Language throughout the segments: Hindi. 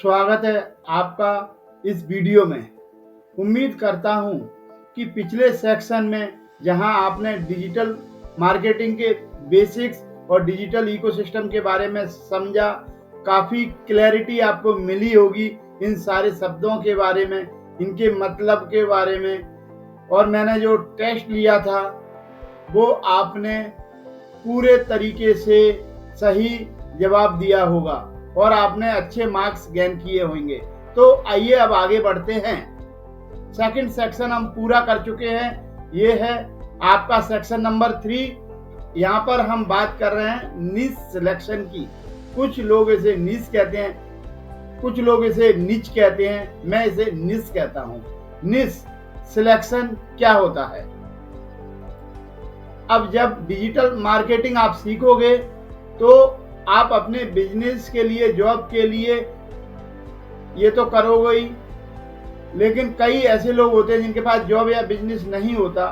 स्वागत है आपका इस वीडियो में। उम्मीद करता हूं कि पिछले सेक्शन में जहां आपने डिजिटल मार्केटिंग के बेसिक्स और डिजिटल इकोसिस्टम के बारे में समझा, काफ़ी क्लैरिटी आपको मिली होगी इन सारे शब्दों के बारे में, इनके मतलब के बारे में। और मैंने जो टेस्ट लिया था वो आपने पूरे तरीके से सही जवाब दिया होगा और आपने अच्छे मार्क्स गेन किए होंगे। तो आइए अब आगे बढ़ते हैं। सेकंड सेक्शन हम पूरा कर चुके हैं। ये है आपका सेक्शन नंबर 3। यहाँ पर हम बात कर रहे हैं नीश सिलेक्शन की। कुछ लोग इसे नीश कहते हैं, कुछ लोग इसे निच कहते हैं, मैं इसे नीश कहता हूँ। नीश सिलेक्शन क्या होता है? अब जब डिजिटल मार्केटिंग आप सीखोगे तो आप अपने बिजनेस के लिए, जॉब के लिए ये तो करोगे ही, लेकिन कई ऐसे लोग होते हैं जिनके पास जॉब या बिजनेस नहीं होता,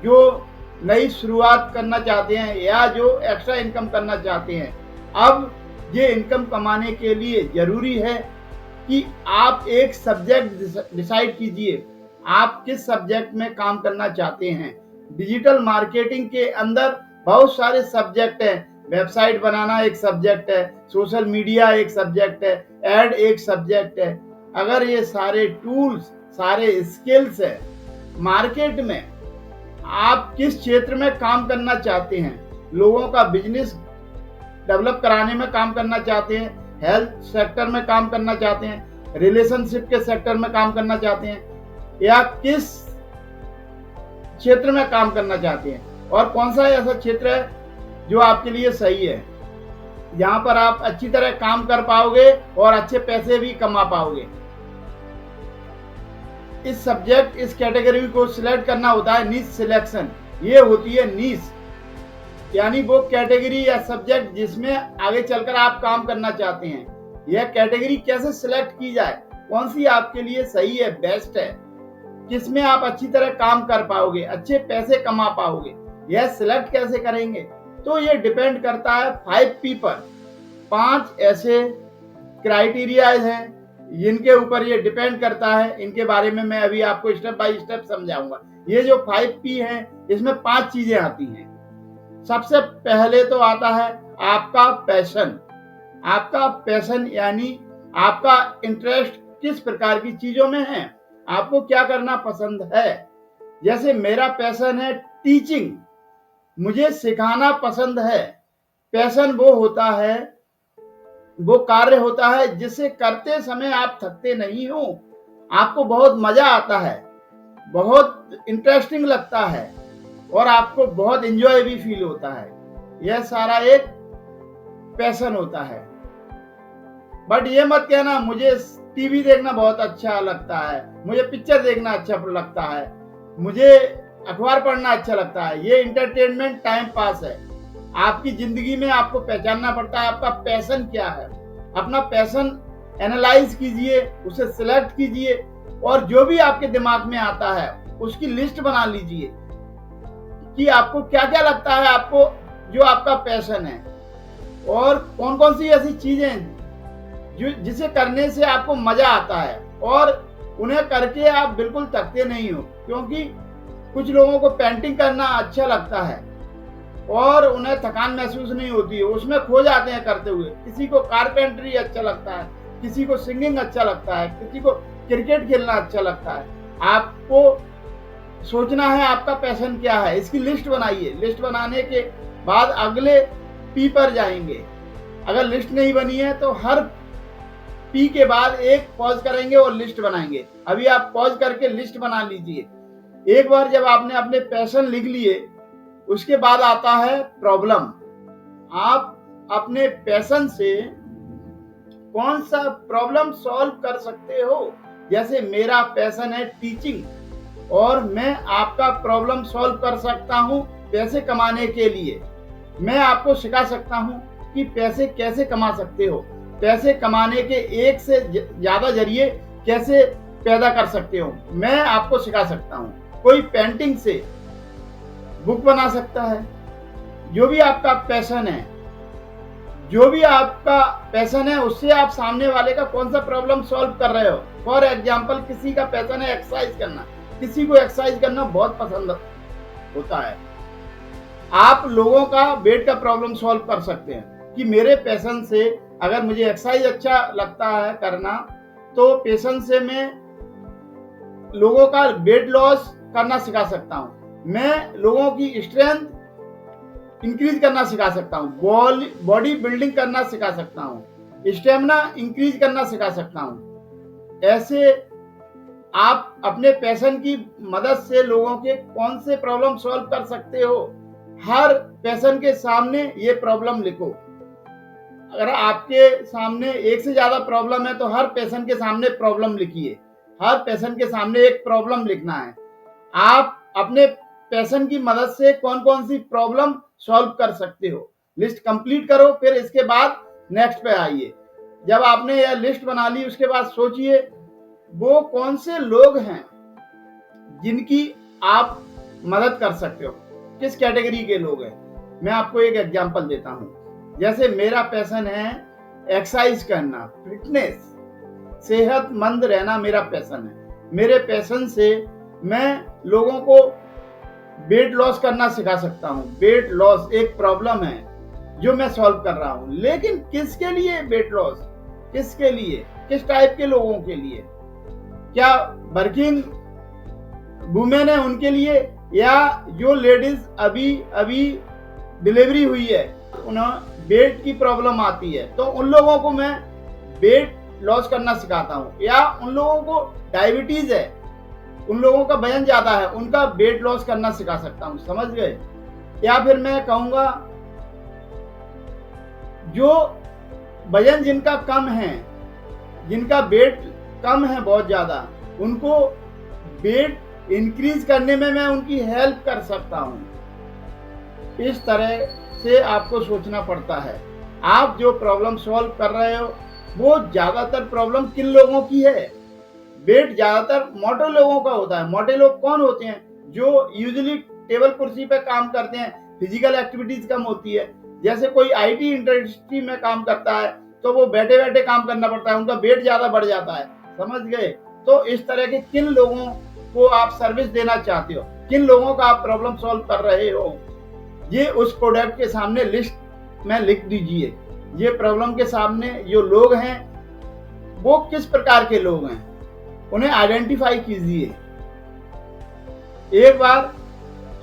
जो नई शुरुआत करना चाहते हैं या जो एक्स्ट्रा इनकम करना चाहते हैं। अब ये इनकम कमाने के लिए जरूरी है कि आप एक सब्जेक्ट डिसाइड कीजिए, आप किस सब्जेक्ट में काम करना चाहते हैं। डिजिटल मार्केटिंग के अंदर बहुत सारे सब्जेक्ट हैं। वेबसाइट बनाना एक सब्जेक्ट है, सोशल मीडिया एक सब्जेक्ट है, एड एक सब्जेक्ट है। अगर ये सारे टूल्स, सारे स्किल्स है, मार्केट में आप किस क्षेत्र में काम करना चाहते हैं, लोगों का बिजनेस डेवलप कराने में काम करना चाहते हैं, हेल्थ सेक्टर में काम करना चाहते हैं, रिलेशनशिप के सेक्टर में काम करना चाहते हैं, या किस क्षेत्र में काम करना चाहते हैं, और कौन सा ऐसा क्षेत्र है जो आपके लिए सही है, यहाँ पर आप अच्छी तरह काम कर पाओगे और अच्छे पैसे भी कमा पाओगे। इस सब्जेक्ट, इस कैटेगरी को सिलेक्ट करना होता है नीश सिलेक्शन। ये होती है नीश, यानी वो कैटेगरी या सब्जेक्ट जिसमें आगे चलकर आप काम करना चाहते हैं। यह कैटेगरी कैसे सिलेक्ट की जाए, कौन सी आपके लिए सही है, बेस्ट है, किसमें आप अच्छी तरह काम कर पाओगे, अच्छे पैसे कमा पाओगे, यह सिलेक्ट कैसे करेंगे? तो ये डिपेंड करता है 5P पर। 5 ऐसे क्राइटेरिया हैं जिनके ऊपर ये डिपेंड करता है। इनके बारे में मैं अभी आपको स्टेप बाय स्टेप समझाऊंगा। ये जो 5P हैं, इसमें 5 चीजें आती हैं। सबसे पहले तो आता है आपका पैशन। आपका पैशन यानी आपका इंटरेस्ट किस प्रकार की चीजों में है, आपको क्या करना पसंद है। जैसे मेरा पैशन है टीचिंग, मुझे सिखाना पसंद है। पैशन वो होता है, वो कार्य होता है जिसे करते समय आप थकते नहीं हो, आपको बहुत मजा आता है, बहुत इंटरेस्टिंग लगता है और आपको बहुत एंजॉय भी फील होता है। यह सारा एक पैशन होता है। बट ये मत कहना मुझे टीवी देखना बहुत अच्छा लगता है, मुझे पिक्चर देखना अच्छा लगता है, मुझे अखबार पढ़ना अच्छा लगता है। ये इंटरटेनमेंट टाइम पास है। आपकी जिंदगी में आपको पहचानना पड़ता है आपका पैशन क्या है। अपना पैशन एनालाइज कीजिए, उसे सिलेक्ट कीजिए और जो भी आपके दिमाग में आता है उसकी लिस्ट बना लीजिए कि आपको क्या क्या लगता है, आपको जो आपका पैशन है, और कौन कौन सी ऐसी चीजें जो जिसे करने से आपको मजा आता है और उन्हें करके आप बिल्कुल थकते नहीं हो। क्योंकि कुछ लोगों को पेंटिंग करना अच्छा लगता है और उन्हें थकान महसूस नहीं होती है, उसमें खो जाते हैं करते हुए। किसी को कारपेंटरी अच्छा लगता है, किसी को सिंगिंग अच्छा लगता है, किसी को क्रिकेट खेलना अच्छा लगता है। आपको सोचना है आपका पैशन क्या है, इसकी लिस्ट बनाइए। लिस्ट बनाने के बाद अगले पी पर जाएंगे। अगर लिस्ट नहीं बनी है तो हर पी के बाद एक पॉज करेंगे और लिस्ट बनाएंगे। अभी आप पॉज करके लिस्ट बना लीजिए। एक बार जब आपने अपने पैशन लिख लिए, उसके बाद आता है प्रॉब्लम। आप अपने पैशन से कौन सा प्रॉब्लम सॉल्व कर सकते हो। जैसे मेरा पैशन है टीचिंग और मैं आपका प्रॉब्लम सॉल्व कर सकता हूं पैसे कमाने के लिए। मैं आपको सिखा सकता हूं कि पैसे कैसे कमा सकते हो, पैसे कमाने के एक से ज्यादा जरिए कैसे पैदा कर सकते हो, मैं आपको सिखा सकता हूं। कोई पेंटिंग से बुक बना सकता है। जो भी आपका पैशन है जो भी आपका पैशन है उससे आप सामने वाले का कौन सा प्रॉब्लम सॉल्व कर रहे हो। फॉर एग्जाम्पल, किसी का पैशन है एक्सरसाइज करना, किसी को एक्सरसाइज करना बहुत पसंद होता है। आप लोगों का वेट का प्रॉब्लम सॉल्व कर सकते हैं कि मेरे पैशन से अगर मुझे एक्सरसाइज अच्छा लगता है करना, तो पैशन से मैं लोगों का वेट लॉस करना सिखा सकता हूँ, मैं लोगों की स्ट्रेंथ इंक्रीज करना सिखा सकता हूँ, बॉडी बिल्डिंग करना सिखा सकता हूँ, स्टेमिना इंक्रीज करना सिखा सकता हूँ। ऐसे आप अपने पैशन की मदद से लोगों के कौन से प्रॉब्लम सॉल्व कर सकते हो। हर पैशन के सामने ये प्रॉब्लम लिखो। अगर आपके सामने एक से ज्यादा प्रॉब्लम है तो हर पैशन के सामने प्रॉब्लम लिखिए। हर पैशन के सामने एक प्रॉब्लम लिखना है। आप अपने पैशन की मदद से कौन कौन सी प्रॉब्लम सॉल्व कर सकते हो, लिस्ट कंप्लीट करो। फिर इसके बाद नेक्स्ट पे आइए। जब आपने यह लिस्ट बना ली, उसके बाद सोचिए वो कौन से लोग हैं जिनकी आप मदद कर सकते हो, किस कैटेगरी के लोग हैं। मैं आपको एक एग्जांपल देता हूं। जैसे मेरा पैशन है एक्सरसाइज करना, फिटनेस, सेहतमंद रहना मेरा पैशन है। मेरे पैशन से मैं लोगों को वेट लॉस करना सिखा सकता हूँ। वेट लॉस एक प्रॉब्लम है जो मैं सॉल्व कर रहा हूँ, लेकिन किसके लिए वेट लॉस, किसके लिए, किस टाइप के लोगों के लिए? क्या वर्किंग वुमेन है उनके लिए, या जो लेडीज अभी अभी डिलीवरी हुई है, उन्हें वेट की प्रॉब्लम आती है, तो उन लोगों को मैं वेट लॉस करना सिखाता हूँ। या उन लोगों को डायबिटीज है, उन लोगों का वजन ज्यादा है, उनका वेट लॉस करना सिखा सकता हूँ। समझ गए? या फिर मैं कहूंगा जो वजन जिनका कम है, जिनका वेट कम है बहुत ज्यादा, उनको वेट इंक्रीज करने में मैं उनकी हेल्प कर सकता हूँ। इस तरह से आपको सोचना पड़ता है। आप जो प्रॉब्लम सॉल्व कर रहे हो वो ज्यादातर प्रॉब्लम किन लोगों की है? वेट ज्यादातर मोटे लोगों का होता है। मोटे लोग कौन होते हैं? जो यूजुअली टेबल कुर्सी पे काम करते हैं, फिजिकल एक्टिविटीज कम होती है। जैसे कोई आईटी इंडस्ट्री में काम करता है तो वो बैठे बैठे काम करना पड़ता है, उनका वेट ज्यादा बढ़ जाता है। समझ गए? तो इस तरह के किन लोगों को आप सर्विस देना चाहते हो, किन लोगों का आप प्रॉब्लम सॉल्व कर रहे हो, ये उस प्रोडक्ट के सामने लिस्ट में लिख दीजिए। ये प्रॉब्लम के सामने जो लोग हैं वो किस प्रकार के लोग हैं, उन्हें आइडेंटिफाई कीजिए। एक बार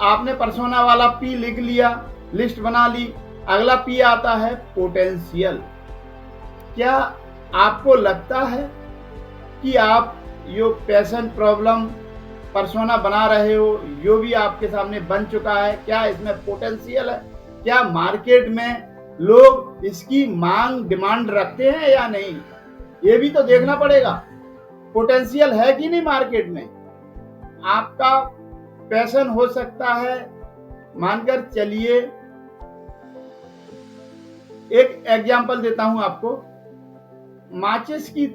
आपने पर्सोना वाला पी लिख लिया, लिस्ट बना ली, अगला पी आता है पोटेंशियल। क्या आपको लगता है कि आप जो पैशन प्रॉब्लम पर्सोना बना रहे हो, जो भी आपके सामने बन चुका है, क्या इसमें पोटेंशियल है? क्या मार्केट में लोग इसकी मांग, डिमांड रखते हैं या नहीं? ये भी तो देखना पड़ेगा। पोटेंशियल है कि नहीं मार्केट में? आपका पैशन हो सकता है, मानकर चलिए, एक एग्जांपल देता हूं आपको। माचिस की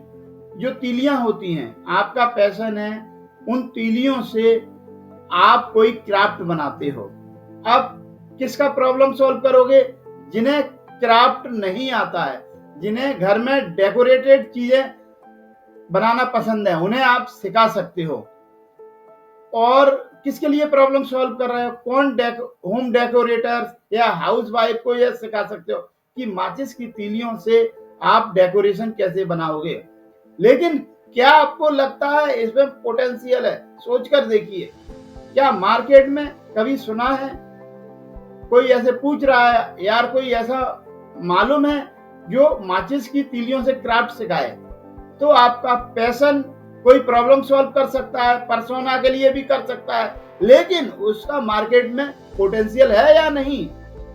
जो तीलियां होती हैं, आपका पैशन है उन तीलियों से आप कोई क्राफ्ट बनाते हो। अब किसका प्रॉब्लम सॉल्व करोगे? जिन्हें क्राफ्ट नहीं आता है, जिन्हें घर में डेकोरेटेड चीजें बनाना पसंद है, उन्हें आप सिखा सकते हो। और किसके लिए प्रॉब्लम सॉल्व कर रहे हो? कौन होम डेकोरेटर्स या हाउस वाइफ को यह सिखा सकते हो कि माचिस की तीलियों से आप डेकोरेशन कैसे बनाओगे। लेकिन क्या आपको लगता है इसमें पोटेंशियल है? सोच कर देखिए। क्या मार्केट में कभी सुना है, कोई ऐसे पूछ रहा है, यार कोई ऐसा मालूम है जो माचिस की तीलियों से क्राफ्ट सिखाए? तो आपका पैशन कोई प्रॉब्लम सॉल्व कर सकता है, पर्सोना के लिए भी कर सकता है, लेकिन उसका मार्केट में पोटेंशियल है या नहीं?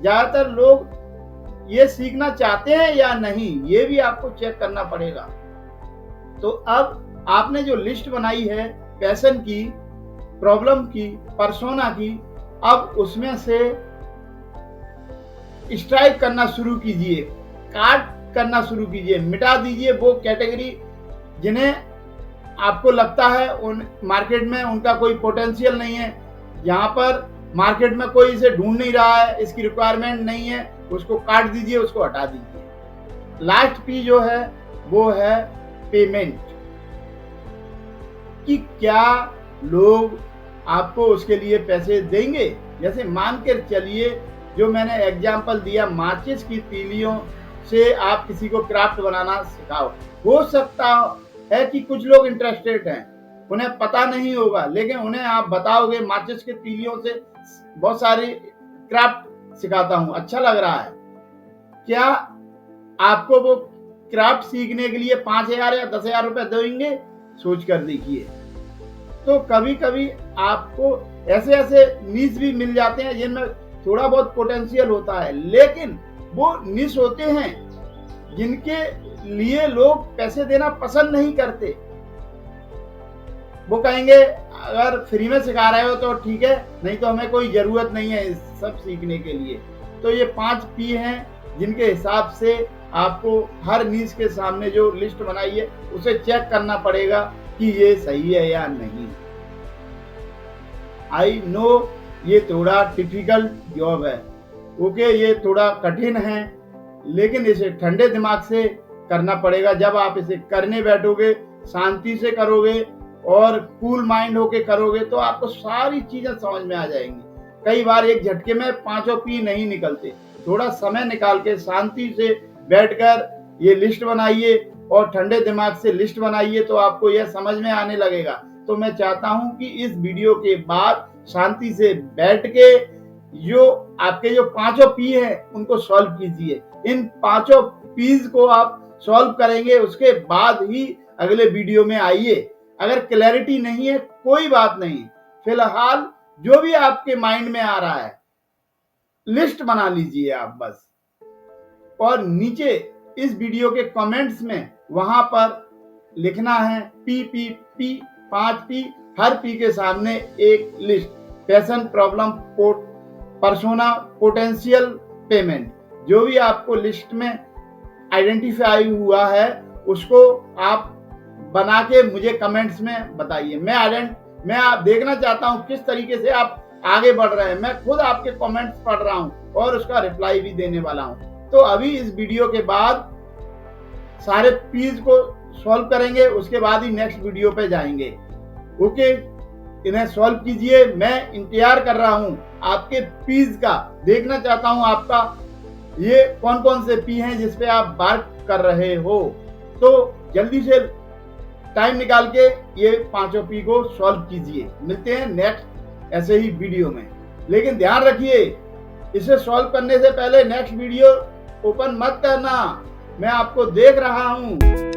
ज्यादातर लोग ये सीखना चाहते हैं या नहीं, ये भी आपको चेक करना पड़ेगा। तो अब आपने जो लिस्ट बनाई है पैशन की, प्रॉब्लम की, पर्सोना की, अब उसमें से स्ट्राइक करना शुरू कीजिए, काट करना शुरू कीजिए, मिटा दीजिए वो कैटेगरी जिन्हें आपको लगता है उन मार्केट में उनका कोई पोटेंशियल नहीं है, यहाँ पर मार्केट में कोई इसे ढूंढ नहीं रहा है, इसकी रिक्वायरमेंट नहीं है, उसको काट दीजिए, उसको हटा दीजिए। लास्ट पी जो है वो है पेमेंट, कि क्या लोग आपको उसके लिए पैसे देंगे। जैसे मान कर चलिए, जो मैंने एग्जाम्पल दिया, माचिस की तीलियों से आप किसी को क्राफ्ट बनाना सिखाओ। हो सकता है कि कुछ लोग इंटरेस्टेड हैं, उन्हें पता नहीं होगा, लेकिन उन्हें आप बताओगे माचिस की तीलियों से बहुत सारी क्राफ्ट सिखाता हूं, अच्छा लग रहा है, क्या आपको वो क्राफ्ट सीखने के लिए 5,000 या 10,000 रुपए देंगे? सोच कर देखिए। तो कभी कभी आपको ऐसे ऐसे नीश भी मिल जाते हैं जिनमें थोड़ा बहुत पोटेंशियल होता है, लेकिन वो नीश होते हैं जिनके लिए लोग पैसे देना पसंद नहीं करते। वो कहेंगे अगर फ्री में सिखा रहे हो तो ठीक है, नहीं तो हमें कोई जरूरत नहीं है इस सब सीखने के लिए। तो ये 5 पी हैं जिनके हिसाब से आपको हर नीश के सामने जो लिस्ट बनाई है उसे चेक करना पड़ेगा कि ये सही है या नहीं। आई नो ये थोड़ा डिफिकल्ट जॉब है, ओके, ये थोड़ा कठिन है, लेकिन इसे ठंडे दिमाग से करना पड़ेगा। जब आप इसे करने बैठोगे, शांति से करोगे और कूल माइंड होके करोगे तो आपको सारी चीजें समझ में आ जाएंगी। कई बार एक झटके में 5 पी नहीं निकलते। थोड़ा समय निकाल के शांति से बैठकर ये लिस्ट बनाइए और ठंडे दिमाग से लिस्ट बनाइए तो आपको यह समझ में आने लगेगा। तो मैं चाहता हूं कि इस वीडियो के बाद शांति से बैठ के जो आपके जो 5 पी हैं उनको सॉल्व कीजिए। इन 5 पीज को आप सॉल्व करेंगे, उसके बाद ही अगले वीडियो में आइए। अगर क्लैरिटी नहीं है कोई बात नहीं, फिलहाल जो भी आपके माइंड में आ रहा है लिस्ट बना लीजिए आप बस, और नीचे इस वीडियो के कमेंट्स में वहां पर लिखना है पी पी पी 5 पी, हर पी के सामने एक list, passion, problem, persona, potential, payment. जो भी आपको लिस्ट में आइडेंटिफाई हुआ है उसको आप बना के मुझे कमेंट्स में बताइए। मैं आप देखना चाहता हूं किस तरीके से आप आगे बढ़ रहे हैं। मैं खुद आपके कमेंट्स पढ़ रहा हूं और उसका रिप्लाई भी देने वाला हूं। तो अभी इस वीडियो के बाद सारे पीज को सॉल्व करेंगे, उसके बाद ही नेक्स्ट वीडियो पे जाएंगे। ओके, इन्हें सॉल्व कीजिए। मैं इंतजार कर रहा हूं आपके पीज का, देखना चाहता हूं आपका ये कौन कौन से पी हैं जिसपे आप वर्क कर रहे हो। तो जल्दी से टाइम निकाल के ये 5 पी को सॉल्व कीजिए। मिलते हैं नेक्स्ट ऐसे ही वीडियो में, लेकिन ध्यान रखिए इसे सॉल्व करने से पहले नेक्स्ट वीडियो ओपन मत करना, मैं आपको देख रहा हूं।